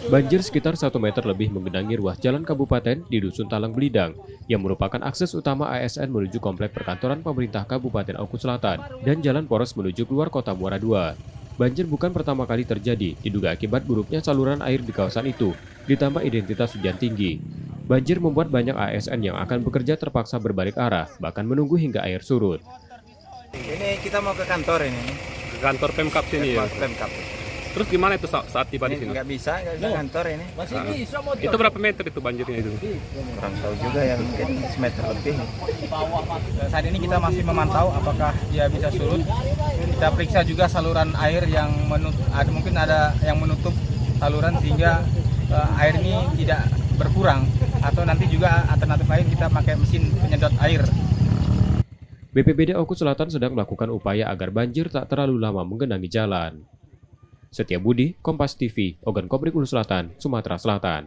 Banjir sekitar 1 meter lebih menggenangi ruas jalan kabupaten di Dusun Talang Belidang, yang merupakan akses utama ASN menuju komplek perkantoran pemerintah Kabupaten Oku Selatan dan jalan poros menuju keluar kota Muara II. Banjir bukan pertama kali terjadi, diduga akibat buruknya saluran air di kawasan itu, ditambah intensitas hujan tinggi. Banjir membuat banyak ASN yang akan bekerja terpaksa berbalik arah, bahkan menunggu hingga air surut. Ini kita mau ke kantor ini. Ke kantor Pemkab sini ya. Pemkap. Terus gimana itu saat tiba di Ini sini? nggak bisa kantor ini. Itu berapa meter itu banjirnya itu? Kurang tahu juga yang mungkin semeter lebih. Saat ini kita masih memantau apakah dia bisa surut. Kita periksa juga saluran air yang mungkin ada yang menutup saluran sehingga air ini tidak berkurang, atau nanti juga alternatif lain kita pakai mesin penyedot air. BPBD Oku Selatan sedang melakukan upaya agar banjir tak terlalu lama menggenangi jalan. Setia Budi, Kompas TV, Ogan Komering Ulu Selatan, Sumatera Selatan.